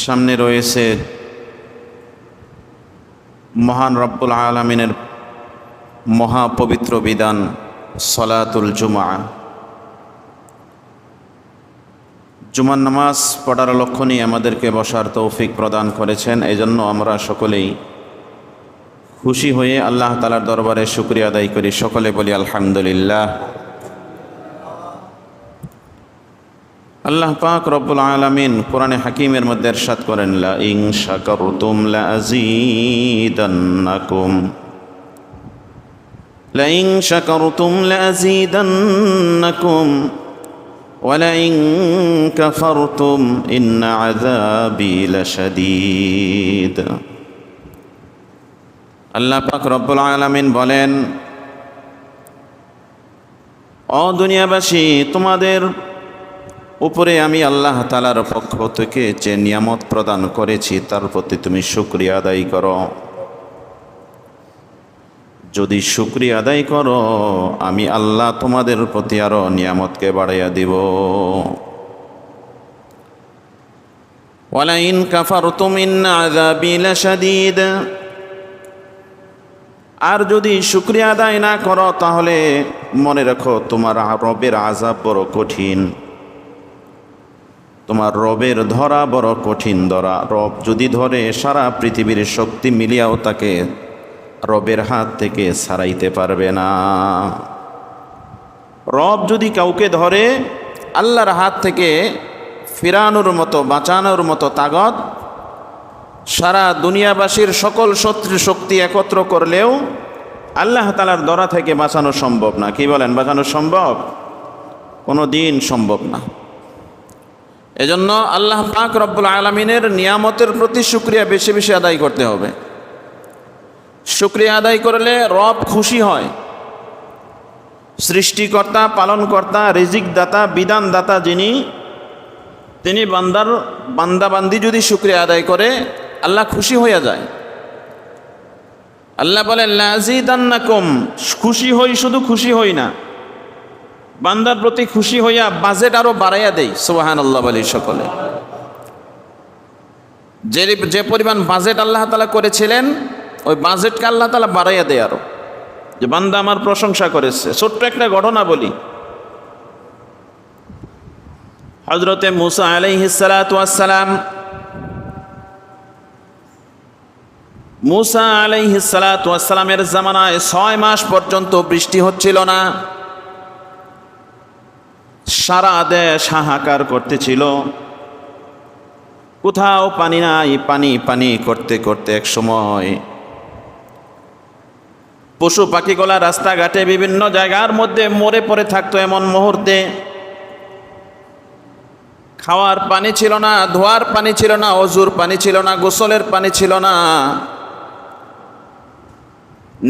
সামনে রয়েছে মহান রব্বুল আলামিনের মহাপবিত্র বিধান সলাতুল জুমা। জুমার নামাজ পড়ার লক্ষ্য নিয়ে আমাদেরকে বসার তৌফিক প্রদান করেছেন। এজন্য আমরা সকলেই খুশি হয়ে আল্লাহ তাআলার দরবারে শুকরিয়া আদায় করি। সকলে বলি আলহামদুলিল্লাহ। আল্লাহ পাক রব্বুল আলামিন কোরআনে হাকিমের মধ্যে ইরশাদ করেন, লা ইন শাকারতুম লা আযীদান্নাকুম লা ইন শাকারতুম লা আযীদান্নাকুম ওয়া লা ইন কাফারতুম ইন্না আযাবি লাশাদীদ। আল্লাহ পাক রব্বুল আলামিন বলেন, ও দুনিয়াবাসী, তোমাদের উপরে আমি আল্লাহ তাআলার পক্ষ থেকে যে নিয়ামত প্রদান করেছি তার প্রতি তুমি শুকরিয়া আদায় করো। যদি শুকরিয়া আদায় করো, আমি আল্লাহ তোমাদের প্রতি আরো নিয়ামতকে বাড়াইয়া দিব। ওয়ালা ইন কাফারতুম ইন্না আযাবি লাশাদীদ। আর যদি শুকরিয়া আদায় না করো, তাহলে মনে রাখো তোমার রবের আযাব বড় কঠিন। তোমার রবের ধরা বড় কঠিন ধরা। রব যদি ধরে, সারা পৃথিবীর শক্তি মিলিয়াও তাকে রবের হাত থেকে ছাড়াইতে পারবে না। রব যদি কাউকে ধরে, আল্লাহর হাত থেকে ফিরানোর মতো, বাঁচানোর মতো তাগত সারা দুনিয়াবাসীর সকল শক্তি একত্র করলেও আল্লাহ তাআলার ধরা থেকে বাঁচানো সম্ভব না। কি বলেন, বাঁচানো সম্ভব? কোনো দিন সম্ভব না। এজন্য আল্লাহ পাক রব্বুল আলামিনের নিয়ামতের প্রতি শুকরিয়া বেশি বেশি আদায় করতে হবে। শুকরিয়া আদায় করলে রব খুশি হয়। সৃষ্টিকর্তা, পালনকর্তা, রিজিক দাতা, বিধান দাতা যিনি, তিনি বান্দাবান্দি যদি শুকরিয়া আদায় করে, আল্লাহ খুশি হয়ে যায়। আল্লাহ বলেন, লা আযীদান্নাকুম, খুশি হই, শুধু খুশি হই না, বান্দার প্রতি খুশি হইয়া বাজেট আরো বাড়াইয়া দেই। সুবহানাল্লাহ বলি সকলে। যে পরিমাণ বাজেট আল্লাহ তাআলা করেছিলেন, ওই বাজেটকে আল্লাহ তাআলা বাড়াইয়া দেয় আরো, যে বান্দা আমার প্রশংসা করেছে। ছোট্ট একটা ঘটনা বলি। হযরতে মূসা আলাইহিস সালাতু ওয়াস সালাম, মূসা আলাইহিস সালাতু ওয়াস সালামের জামানায় 6 মাস পর্যন্ত বৃষ্টি হচ্ছিল না। সারা দেশ হাহাকার করতেছিল, কোথাও পানি নাই। পানি পানি করতে করতে এক সময় পশু পাখিগুলা রাস্তাঘাটে বিভিন্ন জায়গার মধ্যে মরে পড়ে থাকতো। এমন মুহূর্তে খাওয়ার পানি ছিল না, ধোয়ার পানি ছিল না, ওযুর পানি ছিল না, গোসলের পানি ছিল না।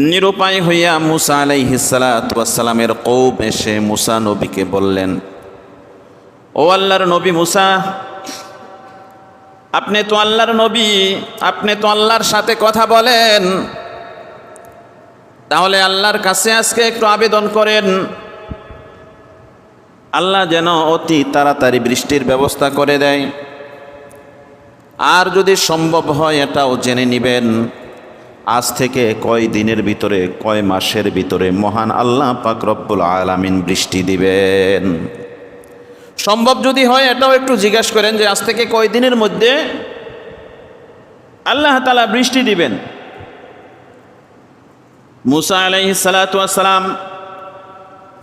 নিরুপায় হইয়া মূসা আলাইহিস সালাতু ওয়াস সালামের কওম এসে মূসা নবীকে বললেন, ও আল্লাহর নবী মূসা, আপনি তো আল্লাহর নবী, আপনি তো আল্লাহর সাথে কথা বলেন, তাহলে আল্লাহর কাছে আজকে একটু আবেদন করেন, আল্লাহ যেন অতি তাড়াতাড়ি বৃষ্টির ব্যবস্থা করে দেয়। আর যদি সম্ভব হয় এটাও জেনে নেবেন, আজ থেকে কয় দিনের ভিতরে, কয় মাসের ভিতরে মহান আল্লাহ পাক রব্বুল আলামিন বৃষ্টি দিবেন। সম্ভব যদি হয় এটাও একটু জিজ্ঞাসা করেন যে আজ থেকে কয় দিনের মধ্যে আল্লাহ তাআলা বৃষ্টি দিবেন। মূসা আলাইহিস সালাতু ওয়াস সালাম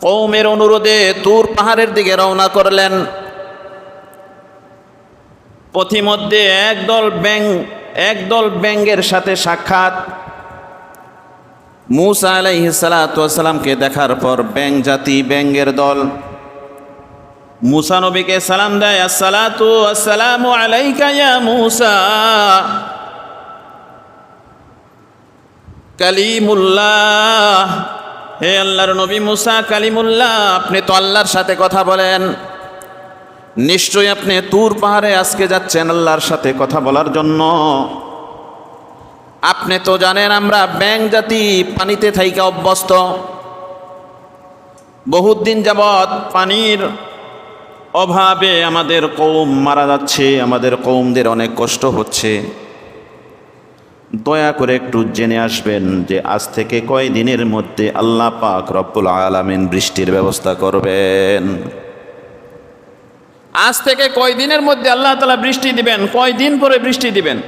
কওমের অনুরোধে তুর পাহাড়ের দিকে রওনা করলেন। পথিমধ্যে একদল ব্যাঙের সাথে সাক্ষাৎ। মূসা আলাইহিস সালাতু ওয়াস সালামকে দেখার পর ব্যাঙের দল মূসা নবীকে সালাম দেয়, আসসালাতু আসসালামু আলাইকা ইয়া মূসা কালিমুল্লাহ। হে আল্লাহর নবী মূসা কালিমুল্লাহ, আপনি তো আল্লাহর সাথে কথা বলেন, নিশ্চয়ই আপনি তুর পাহাড়ে আজকে যাচ্ছেন আল্লাহর সাথে কথা বলার জন্য। আপনি তো জানেন আমরা ব্যাঙ জাতি পানিতে থাইকা অভ্যস্ত, বহুত দিন যাবৎ পানির অভাবে আমাদের কওম মারা যাচ্ছে, আমাদের কওমদের অনেক কষ্ট হচ্ছে। দয়া করে একটু জেনে আসবেন যে আজ থেকে কয় দিনের মধ্যে আল্লাহ পাক রব্বুল আলামিন বৃষ্টির ব্যবস্থা করবেন। আজ থেকে কয় দিনের মধ্যে আল্লাহ তাআলা বৃষ্টি দিবেন, কয় দিন পরে বৃষ্টি দিবেন।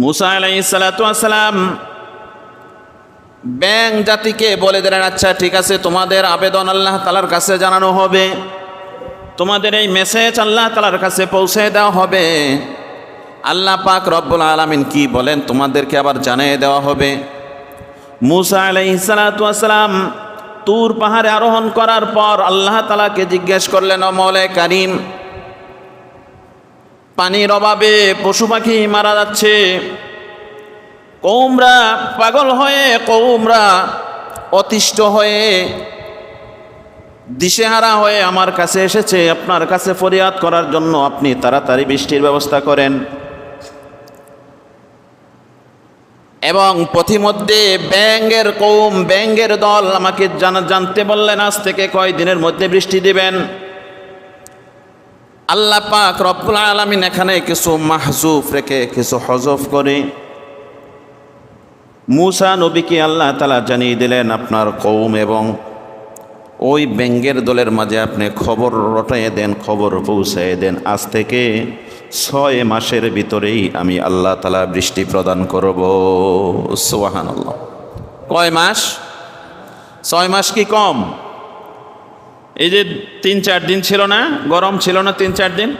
মুসা আলাইহিস সালাতু ওয়াস সালাম ব্যাং জাতিকে বলে দিলেন, আচ্ছা ঠিক আছে, তোমাদের আবেদন আল্লাহ তাআলার কাছে জানানো হবে, তোমাদের এই মেসেজ আল্লাহ তাআলার কাছে পৌঁছে দেওয়া হবে। আল্লাহ পাক রব্বুল আলামিন কি বলেন তোমাদেরকে আবার জানিয়ে দেওয়া হবে। মুসা আলাইহিস সালাতু ওয়াস সালাম তুর পাহাড়ে আরোহণ করার পর আল্লাহ তাআলাকে জিজ্ঞেস করলেন, ও মওলা কারীম, পানির অভাবে পশু পাখি মারা যাচ্ছে, কওমরা পাগল হয়ে, কওমরা অতিষ্ঠ হয়ে, দিশেহারা হয়ে আমার কাছে এসেছে আপনার কাছে ফরিয়াদ করার জন্য, আপনি তাড়াতাড়ি বৃষ্টির ব্যবস্থা করেন। এবং পথিমধ্যে ব্যাঙের কওম, ব্যাঙের দল আমাকে জানতে বললেন আজ থেকে কয় দিনের মধ্যে বৃষ্টি দিবেন। আল্লাহ পাক রব্বুল আলামিন এখানে কিছু মাহজুফ রেখে কিছু হজফ করে মুসা নবীকে আল্লাহ তাআলা জানিয়ে দিলেন আপনার কওম এবং ওই ব্যাঙের দলের মাঝে আপনি খবর রটাইয়ে দেন, খবর পৌঁছায় দেন, আজ থেকে 6 মাসের ভিতরেই আমি আল্লাহ তাআলা বৃষ্টি প্রদান করব। সুবহানাল্লাহ। কয় মাস? 6 মাস কি কম? এই যে 3-4 দিন ছিল না, গরম ছিল না 3-4 দিন,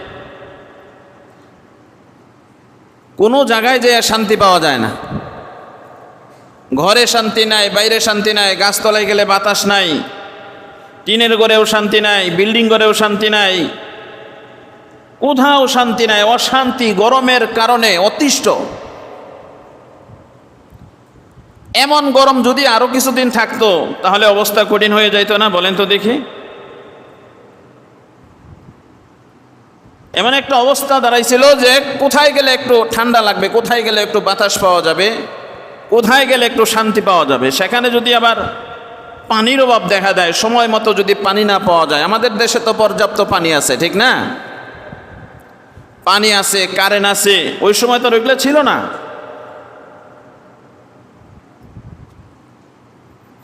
কোনো জায়গায় যে শান্তি পাওয়া যায় না। ঘরে শান্তি নাই, বাইরে শান্তি নাই, গাছতলায় গেলে বাতাস নাই, টিনের ঘরেও শান্তি নাই, বিল্ডিং ঘরেও শান্তি নাই, কোথাও শান্তি নাই, অশান্তি, গরমের কারণে অতিষ্ঠ। এমন গরম যদি আরো কিছুদিন থাকতো তাহলে অবস্থা কঠিন হয়ে যাইতো না? বলেন তো দেখি। এমন একটা অবস্থা দাঁড়াইছিল যে কোথায় গেলে একটু ঠান্ডা লাগবে, কোথায় গেলে একটু বাতাস পাওয়া যাবে, কোথায় গেলে একটু শান্তি পাওয়া যাবে, সেখানে যদি আবার পানির অভাব দেখা দেয়, সময় মতো যদি পানি না পাওয়া যায়। আমাদের দেশে তো পর্যাপ্ত পানি আছে, ঠিক না? পানি আছে, কারেন্ট আছে, ওই সময় তো ওইগুলো ছিল না।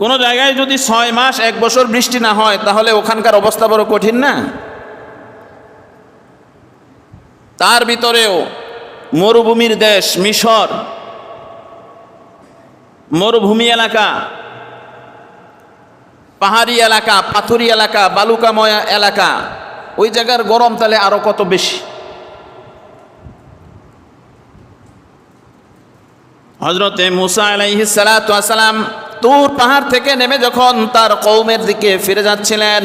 কোন জায়গায় যদি 6 মাস 1 বছর বৃষ্টি না হয় তাহলে ওখানকার অবস্থা বড় কঠিন না? তার ভিতরেও মরুভূমির দেশ মিশর, মরুভূমি এলাকা, পাহাড়ি এলাকা, পাথুরি এলাকা, বালুকাময় এলাকা, ওই জায়গার গরম তাহলে আরো কত বেশি। হযরতে মুসা আলাইহিস সালাতু ওয়াস সালাম তুর পাহাড় থেকে নেমে যখন তার কওমের দিকে ফিরে যাচ্ছিলেন,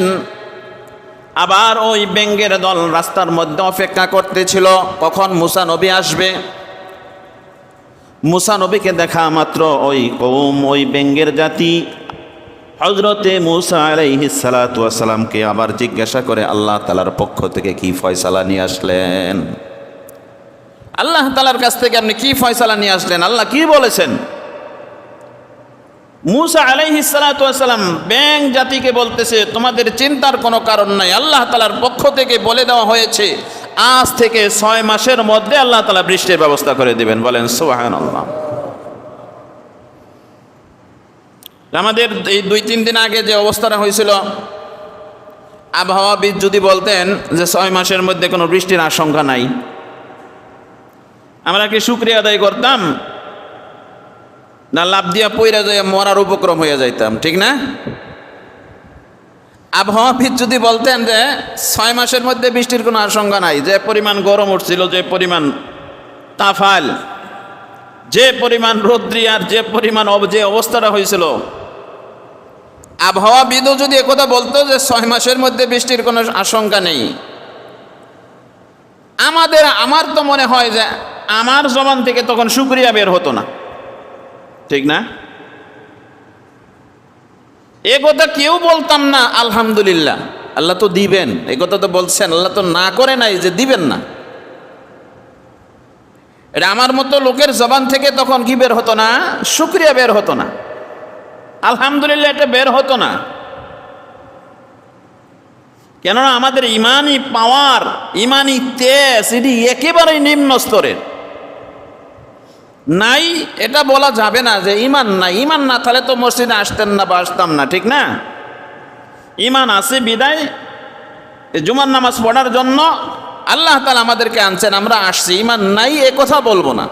আবার ওই ব্যাঙের দল রাস্তার মধ্যে অপেক্ষা করতেছিল কখন মুসা নবী আসবে। মুসা নবীকে দেখা মাত্র ওই কওম, ওই ব্যাঙের জাতি হযরতে মুসা আলাইহিস সালাতু ওয়াস সালামকে আবার জিজ্ঞাসা করে আল্লাহ তাআলার পক্ষ থেকে কি ফয়সালা নিয়ে আসলেন? আল্লাহ তাআলার কাছ থেকে আপনি কি ফয়সালা নিয়ে আসলেন? আল্লাহ কি বলেছেন? মুসা আলাইহিস সালাতু ওয়াস সালাম ব্যাঙ জাতিকে বলতেছে তোমাদের চিন্তার কোনো কারণ নাই, আল্লাহ তাআলার পক্ষ থেকে বলে দেওয়া হয়েছে আজ থেকে 6 মাসের মধ্যে আল্লাহ তাআলা বৃষ্টির ব্যবস্থা করে দিবেন। বলেন সুবহানাল্লাহ। আমাদের এই 2-3 দিন আগে যে অবস্থাটা হয়েছিল, আবহাওয়াবিদ যদি বলতেন যে 6 মাসের মধ্যে কোনো বৃষ্টির আশঙ্কা নাই, আমরা কি শুকরিয়া আদায় করতাম না লাভ দিয়া পইরা যায় মরার উপক্রম হয়ে যাইতাম? ঠিক না? আবহাওয়াবিদ যদি বলতেন যে 6 মাসের মধ্যে বৃষ্টির কোনো আশঙ্কা নাই, যে পরিমাণ গরম উঠছিল, যে পরিমাণ তাফাল, যে পরিমাণ রৌদ্রি আর যে পরিমাণ যে অবস্থাটা হয়েছিল, আবহাওয়াবিদও যদি একথা বলতো যে 6 মাসের মধ্যে বৃষ্টির কোনো আশঙ্কা নেই, আমার তো মনে হয় যে আমার জবান থেকে তখন শুকরিয়া বের হতো না, ঠিক না? এ কথা কেউ বলতাম না আলহামদুলিল্লাহ আল্লাহ তো দিবেন, এ কথা তো বলছেন, আল্লাহ তো না করে নাই যে দিবেন না। এটা আমার মতো লোকের জবান থেকে তখন কি বের হতো না? শুকরিয়া বের হতো না, আলহামদুলিল্লাহ এটা বের হতো না। কেননা আমাদের ইমানি পাওয়ার, ইমানি তেজ এটি একেবারেই নিম্ন স্তরের। নাই এটা বলা যাবে না যে ইমান নাই, ইমান না থাকলে তো মসজিদে আসতেন না বা আসতাম না, ঠিক না? ইমান আছে বিদায় জুমার নামাজ পড়ার জন্য আল্লাহ তাআলা আমাদেরকে আনছেন, আমরা আসছি। ইমান নাই এ কথা বলবো না,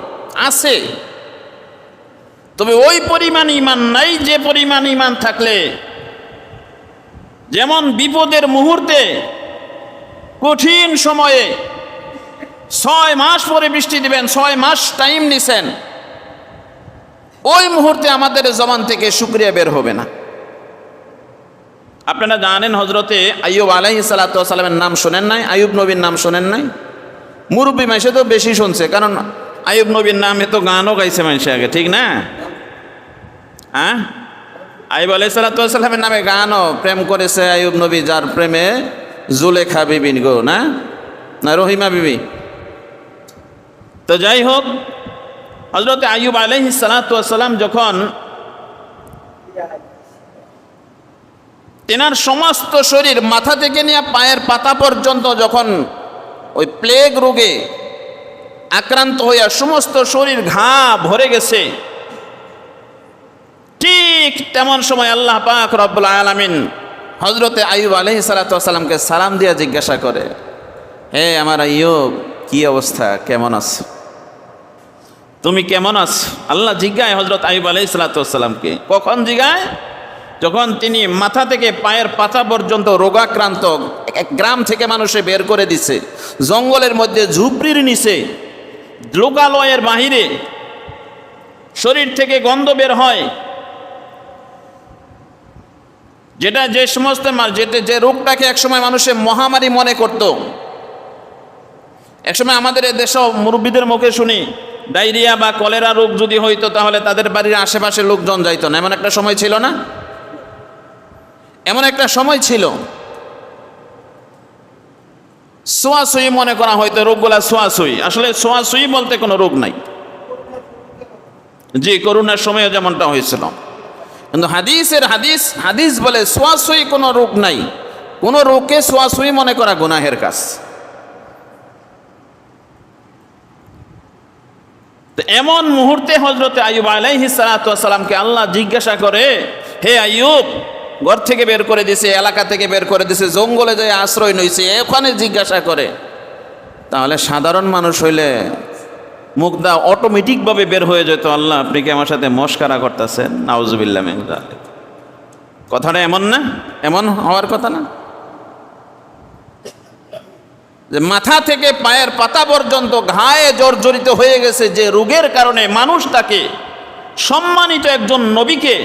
আছে। তবে ওই পরিমাণ ইমান নাই যে পরিমাণ ইমান থাকলে যেমন বিপদের মুহূর্তে, কঠিন সময়ে 6 মাস পরে বৃষ্টি দিবেন, 6 মাস টাইম নিছেন, ওই মুহূর্তে আমাদের জবান থেকে শুকরিয়া বের হবে না। আপনারা জানেন হজরতে আইয়ুব আলাইহিস সালাতু ওয়াস সালামের নাম শোনেন নাই? আইয়ুব নবীর নাম শোনেন নাই? মুরব্বী মাইসে তো বেশি শুনছে, কারণ আইয়ুব নবীর নামে তো গানও গাইছে মানুষে আগে, ঠিক না? হ্যাঁ, আইয়ুব আলাইহিস সালাতু ওয়াস সালামের নামে গানও, প্রেম করেছে আইয়ুব নবী, যার প্রেমে জুলেখা বিবি গো, না না রহিমা বিবি। তো যাই হোক, হজরতে আইয়ুব আলাইহিস সালাতু ওয়াস সালাম যখন তেনার সমস্ত শরীর মাথা থেকে নিয়ে পায়ের পাতা পর্যন্ত যখন ওই প্লেগ রোগে আক্রান্ত হইয়া সমস্ত শরীর ঘা ভরে গেছে, ঠিক তেমন সময় আল্লাহ পাক রব্বুল আলামিন হজরতে আইয়ুব আলাইহিস সালাতু ওয়াস সালামকে সালাম দিয়া জিজ্ঞাসা করে, হে আমার আইয়ুব, কি অবস্থা, কেমন আছো, তুমি কেমন আছো? আল্লাহ জিজ্ঞায় হজরত আইয়ুব আলাইহিস সালাতু ওয়াস সালামকে। কখন জিজ্ঞায়? যখন তিনি মাথা থেকে পায়ের পাতা পর্যন্ত রোগাক্রান্ত, এক গ্রাম থেকে মানুষে বের করে দিছে, জঙ্গলের মধ্যে ঝুপড়ির নিচে, লোকালয়ের বাহিরে, শরীর থেকে গন্ধ বের হয়, যেটা যে সমস্ত যে রোগটাকে একসময় মানুষের মহামারী মনে করত। একসময় আমাদের দেশে মুরব্বীদের মুখে শুনি, ডায়রিয়া বা কলেরা রোগ যদি হইতো তাহলে তাদের বাড়ির আশেপাশে লোকজন যাইতো না, এমন একটা সময় ছিল না? এমন একটা সময় ছিল, ছোঁয়াছুঁই মনে করা হয়তো রোগগুলা ছোঁয়াছুঁই। আসলে ছোঁয়াছুঁই বলতে কোনো রোগ নাই, জি, করোনার সময়ে যেমনটা হয়েছিল। কিন্তু হাদিস বলে ছোঁয়াছুঁই কোনো রোগ নাই, কোনো রোগকে ছোঁয়াছুঁই মনে করা গুনাহের কাজ। তো এমন মুহূর্তে হজরতে আইয়ুব আলাইহিস সালাতু ওয়াস সালামকে আল্লাহ জিজ্ঞাসা করে, হে আইয়ুব, ঘর থেকে বের করে দিছে, এলাকা থেকে বের করে দিছে, জঙ্গলে যায় আশ্রয় নইছে, ওখানে জিজ্ঞাসা করে। তাহলে সাধারণ মানুষ হইলে মুখদা অটোমেটিকভাবে বের হয়ে যেত, আল্লাহ আপনি কি আমার সাথে মস্কারা করতেছেন? নাউজুবিল্লাহ মিন যালিক। কথাটা এমন না, এমন হওয়ার কথা না যে মাথা থেকে পায়ের পাতা পর্যন্ত ঘায়ে জর্জরিত হয়ে গেছে, যে রোগের কারণে মানুষ তাকে, সম্মানিত একজন নবীকে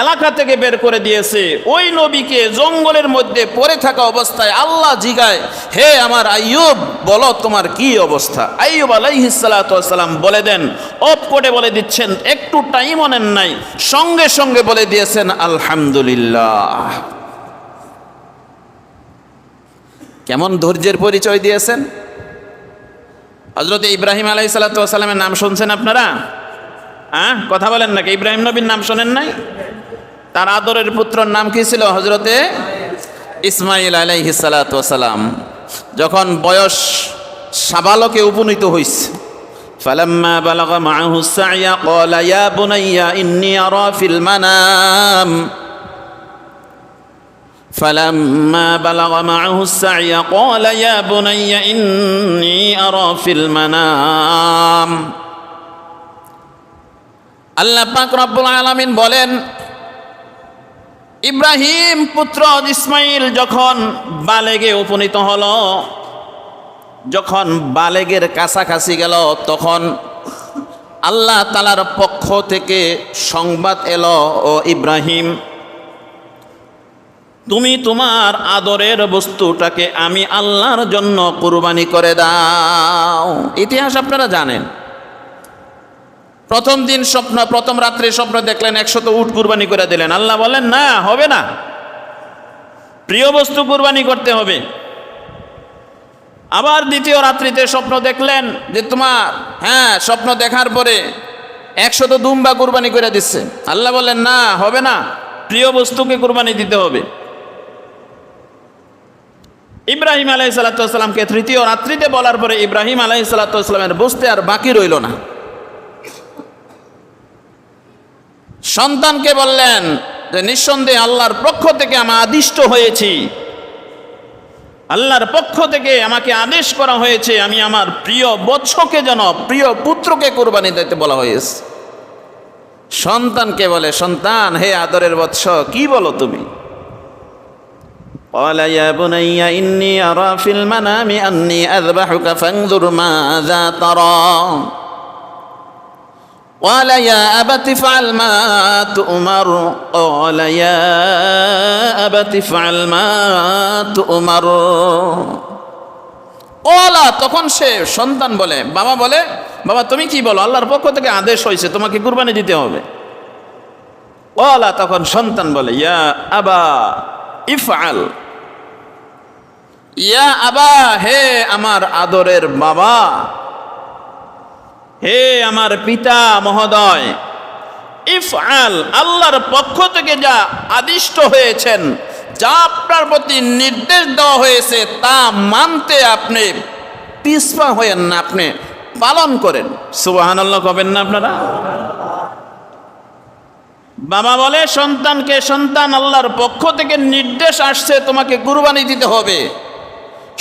এলাকা থেকে বের করে দিয়েছে, ওই নবীকে জঙ্গলের মধ্যে পড়ে থাকা অবস্থায় আল্লাহ জিগায়, হে আমার আইয়ুব, বলো তোমার কি অবস্থা? আইয়ুব আলাইহিস সালাতু ওয়াস সালাম বলে দেন, অফ করে বলে দিচ্ছেন, একটু টাইম নেন নাই, সঙ্গে সঙ্গে বলে দিয়েছেন আলহামদুলিল্লাহ। কেমন ধৈর্যের পরিচয় দিয়েছেন! হযরত ইব্রাহিম আলাইহিস সালাতু ওয়াস সালামের নাম শুনছেন আপনারা? কথা বলেন নাকি? ইব্রাহিম নবীর নাম শোনেন নাই? তার আদরের পুত্রর নাম কি ছিল? হযরতে ইসমাইল আলাইহিস সালাতু ওয়াস সালাম। যখন বয়স সাবালকে উপনীত হইছে, ফালাম্মা বালাগা মাআহু সা'য়া ক্বালা ইয়া বুনাইয়া ইন্নী আরা ফিল মানাম فلما بلغ معه السعي قال يا بني إني أرى في المنام আল্লাহ পাক রব্বুল আলামিন বলেন, ইব্রাহিম পুত্র ইসমাইল যখন বালেগে উপনীত হলো, যখন বালেগের কাছাকাছি গেল, তখন আল্লাহ তাআলার পক্ষ থেকে সংবাদ এলো, ও ইব্রাহিম, তুমি তোমার আদরের বস্তুটাকে আমি আল্লাহর জন্য কুরবানি করে দাও। ইতিহাস আপনারা জানেন, প্রথম দিন স্বপ্ন, প্রথম রাত্রে স্বপ্ন দেখলেন 100 উট কুরবানি করে দিলেন। আল্লাহ বলেন না, হবে না, প্রিয় বস্তু কুরবানি করতে হবে। আবার দ্বিতীয় রাত্রিতে স্বপ্ন দেখলেন যে তোমার, স্বপ্ন দেখার পরে 100 দুম্বা কুরবানি করে দিচ্ছে। আল্লাহ বলেন না, হবে না, প্রিয় বস্তুকে কুরবানি দিতে হবে। ইব্রাহিম আলাইহিসসালামকে তৃতীয় রাত্রিতে বলার পরে ইব্রাহিম আলাইহিসসালামের বুঝতে আর বাকি রইল না। সন্তানকে বললেন যে নিঃসন্দেহে আল্লাহর পক্ষ থেকে আমি আদিষ্ট হয়েছি, আল্লাহর পক্ষ থেকে আমাকে আদেশ করা হয়েছে, আমি আমার প্রিয় বৎসকে যেন, প্রিয় পুত্রকে কুরবানি দিতে বলা হয়েছে। সন্তানকে বলে, সন্তান হে আদরের বৎস, কি বলো তুমি? قال يا بني إني أرى في المنام أني أذبحك فانظر ماذا ترى قال يا أبت افعل ما تؤمر قال يا أبت افعل ما تؤمر قال তখন সে সন্তান বলে, বাবা বলে, বাবা তুমি কি বলো? আল্লাহর পক্ষ থেকে আদেশ হয়েছে তোমাকে কুরবানি দিতে হবে। قال তখন সন্তান বলে, ইয়া আবা ইফআল, ইয়া আবা, হে আমার আদরের বাবা, হে আমার পিতা মহোদয়, ইফআল, আল্লাহর পক্ষ থেকে যা আদিষ্ট হয়েছেন, যা আপনার প্রতি নির্দেশ দেওয়া হয়েছে তা মানতে আপনি পিছপা হয়েন না, আপনি পালন করেন। সুবহানাল্লাহ কবেন না আপনারা? বাবা বলে সন্তানকে, সন্তান আল্লাহর পক্ষ থেকে নির্দেশ আসছে তোমাকে কুরবানি দিতে হবে।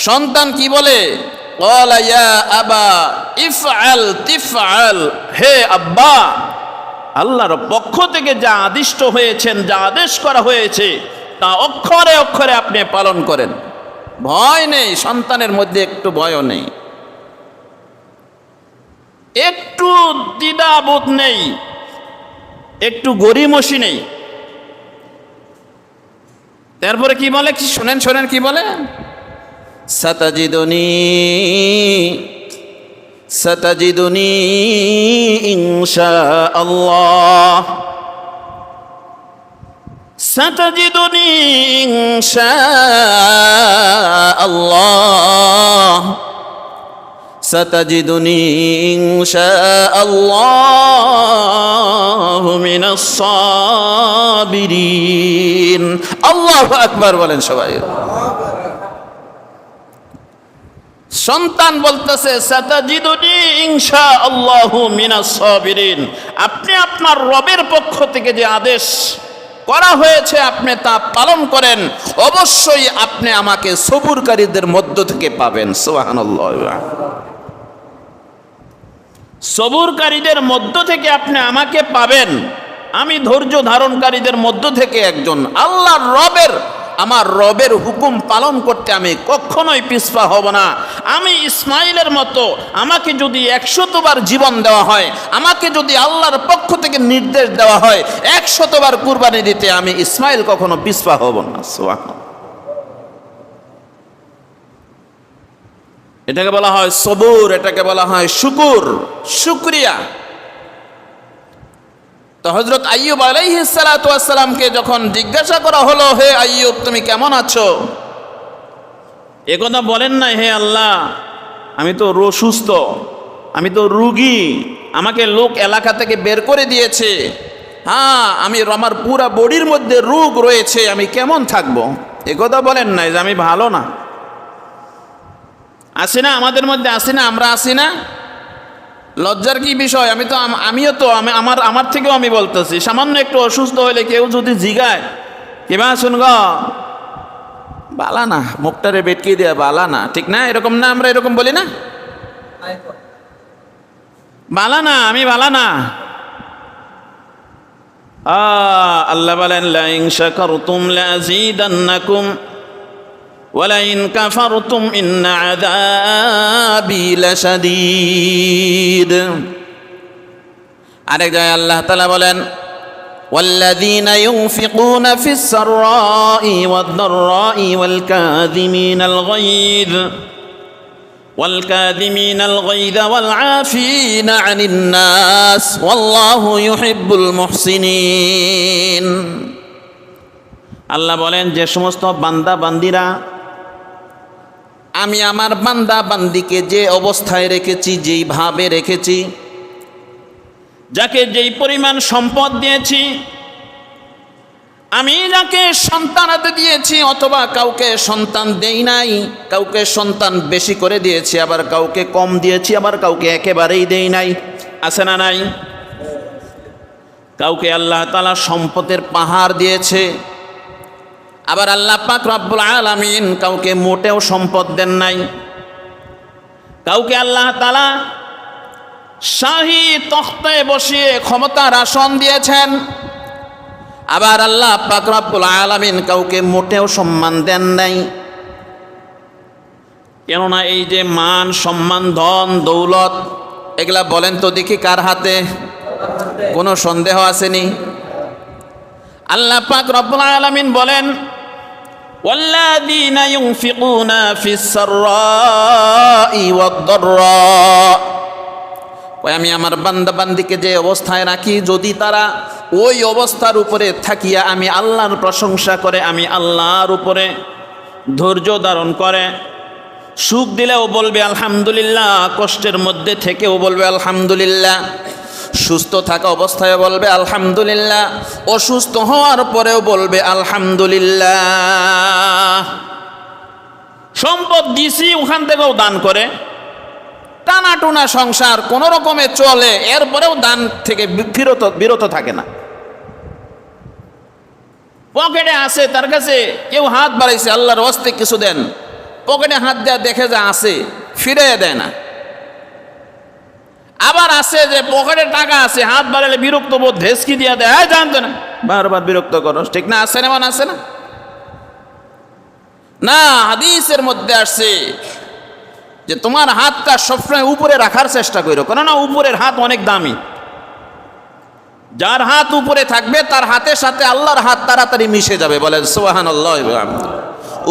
সন্তান কি বলে? ক্বালা ইয়া আবা ইফআল তিফআল, হে আব্বা, আল্লাহর পক্ষ থেকে যা আদিষ্ট হয়েছেন, যা আদেশ করা হয়েছে তা অক্ষরে অক্ষরে আপনি পালন করেন। ভয় নেই, সন্তানের মধ্যে একটু ভয়ও নেই, একটু দ্বিধাবোধ নেই, একটু গরিমসি নেই। তারপরে কি বলে, কি শোনেন শোনেন কি বলে? সাতাজিদুনি ইনশাআল্লাহ, সাতাজিদুনি ইনশাআল্লাহ, সাতাজিদুনি ইনশাআল্লাহু মিনাস সাবিরিন। আল্লাহু আকবার বলেন সবাই। সন্তান বলতেছে সাতাজিদুনি ইনশাআল্লাহু মিনাস সাবিরিন, আপনি আপনার রবের পক্ষ থেকে যে আদেশ করা হয়েছে আপনি তা পালন করেন, অবশ্যই আপনি আমাকে সবুরকারীদের মধ্য থেকে পাবেন। সুবহানাল্লাহ, সবুরকারীদের মধ্য থেকে আপনি আমাকে পাবেন। আমি ধৈর্য ধারণকারীদের মধ্য থেকে একজন। আল্লাহর রবের, আমার রবের হুকুম পালন করতে আমি কখনোই পিছপা হব না। আমি ইসমাইলের মতো, আমাকে যদি 100 বার জীবন দেওয়া হয়, আমাকে যদি আল্লাহর পক্ষ থেকে নির্দেশ দেওয়া হয় 100 বার কুরবানি দিতে, আমি ইসমাইল কখনো পিছপা হব না। সুবহানাল্লাহ, এটাকে বলা হয় সবুর, এটাকে বলা হয় শুকুর, শুকরিয়া। তো হযরত আইয়ুব আলাইহিস সালাতু ওয়াস সালামকে যখন জিজ্ঞাসা করা হলো, হে আইয়ুব তুমি কেমন আছো? একথা বলেন না, হে আল্লাহ আমি তো অসুস্থ, আমি তো রোগী, আমাকে লোক এলাকা থেকে বের করে দিয়েছে, হ্যাঁ আমি, আমার পুরা বডির মধ্যে রোগ রয়েছে, আমি কেমন থাকবো? একথা বলেন না যে আমি ভালো না। আসি না আমাদের মধ্যে, আসি না, আমরা আসি না? লজ্জার কি বিষয়? আমিও তো আমার থেকেও আমি বলতেছি, সামান্য একটু অসুস্থ হলে কেউ যদি জিগায় কিবা শুন গ বালা না, মুখটারে বেটকে দেয়া বালা না, ঠিক না? এরকম না, আমরা এরকম বলি না, বালা না, আমি বালা না। আল্লাহ বলেন লা ইন শাকারতুম লাযীদান্নাকুম ওয়ালাইন কাফারতুম ইন্না আযাবি লাশাদীদ। আরেক জায়গায় আল্লাহ তাআলা বলেন ওয়াল্লাযীনা ইউনফিকুনা ফিস সাররাই ওয়াদ-দাররাই ওয়াল গায়যা ওয়াল আফিনা আনিন নাস ওয়াল্লাহু ইউহিব্বুল মুহসিনিন। আল্লাহ বলেন যে সমস্ত বান্দা বান্দিরা, আমি আমার বান্দা বান্দিকে যে অবস্থায় রেখেছি, যেইভাবে রেখেছি, যাকে যেই পরিমাণ সম্পদ দিয়েছি, আমি যাকে সন্তান হাতে দিয়েছি অথবা কাউকে সন্তান দেই নাই, কাউকে সন্তান বেশি করে দিয়েছি, আবার কাউকে কম দিয়েছি, আবার কাউকে একেবারেই দেই নাই। আছে না নাই? কাউকে আল্লাহ তাআলা সম্পদের পাহাড় দিয়েছে, আবার আল্লাহ পাক রব্বুল আলামিন কাউকে মোটেও সম্পদ দেন নাই। কাউকে আল্লাহ তাআলা শাহী তখতে বসিয়ে ক্ষমতার আসন দিয়েছেন, আবার আল্লাহ পাক রব্বুল আলামিন কাউকে মোটেও সম্মান দেন নাই। কেননা এই যে মান, সম্মান, ধন, দৌলত, এগুলা বলেন তো দেখি কার হাতে? কোনো সন্দেহ আসেনি? আল্লাহ পাক রব্বুল আলামিন বলেন, ওয়াল্লাযীনা ইউনফিকুনা ফিস সাররাই ওয়াদ-দাররা, আমি আমার বান্দা বান্দিকে যে অবস্থায় রাখি, যদি তারা ওই অবস্থার উপরে থাকিয়া আমি আল্লাহর প্রশংসা করে, আমি আল্লাহর উপরে ধৈর্য ধারণ করে, সুখ দিলেও বলবে আলহামদুলিল্লাহ, কষ্টের মধ্যে থেকেও বলবে আলহামদুলিল্লাহ, সুস্থ থাকা অবস্থায় বলবে আলহামদুলিল্লাহ, অসুস্থ হওয়ার পরেও বলবে আলহামদুলিল্লাহ। সম্পদ দিছি ওখান থেকেও দান করে, টানাটুনা সংসার কোন রকমে চলে, এরপরেও দান থেকে বিরত থাকে না। পকেটে আছে, তার কাছে কেউ হাত বাড়াইছে, আল্লাহর ওয়াস্তে কিছু দেন, পকেটে হাত দেয়া দেখে যা আছে ফিরিয়ে দেয় না। আবার আছে যে পকেটে টাকা আছে, হাত বাড়ালে বিরক্ত বোধ ধেসকি দিয়া দেয়, জানতো না, বারবার বিরক্ত করো, ঠিক না? আছে না? আছে না? না, হাদিসের মধ্যে আসছে যে তোমার হাতটা সবসময় উপরে রাখার চেষ্টা করো, কেননা উপরের হাত অনেক দামি। যার হাত উপরে থাকবে তার হাতের সাথে আল্লাহর হাত তাড়াতাড়ি মিশে যাবে। বলেন সুবহানাল্লাহ।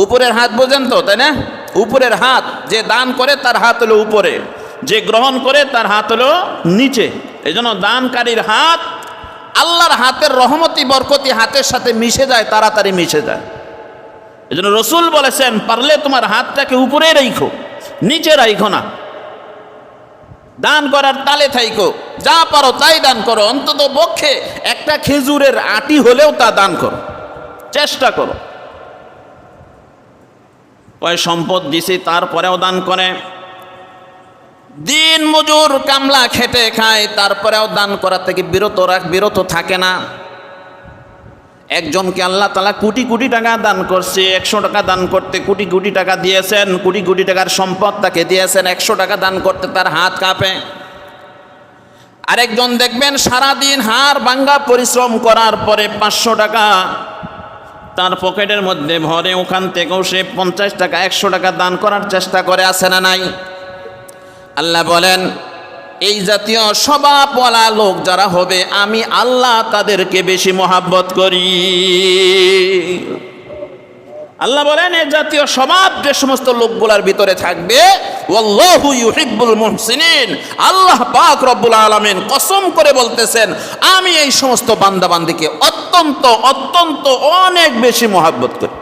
উপরের হাত বোঝেন তো, তাই না? উপরের হাত যে দান করে তার হাত হলো উপরে, যে গ্রহণ করে তার হাত হলো নিচে। এই জন্য দানকারীর হাত আল্লাহর হাতের রহমতি বরকতি হাতের সাথে মিশে যায়, তাড়াতাড়ি মিশে যায়। এই জন্য রসুল বলেছেন, পারলে তোমার হাতটাকে উপরে রাখো, নিচে রাখো না। দান করার তালে থাইকো, যা পারো তাই দান করো, অন্তত পক্ষে একটা খেজুরের আটি হলেও তা দান করো, চেষ্টা করো। কয় সম্পদ দিছি তারপরেও দান করে, দিন মজুর কামলা খেটে খায়, তারপরেও দান করা থেকে বিরত থাকে না। একজনকে আল্লাহ তাআলা কোটি কোটি টাকা দান করছে, 100 টাকা দান করতে কোটি কোটি টাকা দিয়েছেন, কোটি কোটি টাকার সম্পদ তাকে দিয়েছেন, 100 টাকা দান করতে তার হাত কাঁপে। আরেকজন দেখবেন সারাদিন হাড় ভাঙ্গা পরিশ্রম করার পরে 500 টাকা তার পকেটের মধ্যে ভরে, ওখান থেকেও সে 50 টাকা 100 টাকা দান করার চেষ্টা করে। আছে না নাই? আল্লাহ বলেন, এই জাতীয় স্বভাবওয়ালা লোক যারা হবে, আমি আল্লাহ তাদেরকে বেশি মহাব্বত করি। আল্লাহ বলেন, এই জাতীয় স্বভাব যে সমস্ত লোকগুলার ভিতরে থাকবে, ওয়াল্লাহু ইউহিব্বুল মুহসিনিন, আল্লাহ পাক রব্বুল আলামিন কসম করে বলতেছেন, আমি এই সমস্ত বান্দাবান্দিকে অত্যন্ত অত্যন্ত অনেক বেশি মহাব্বত করি।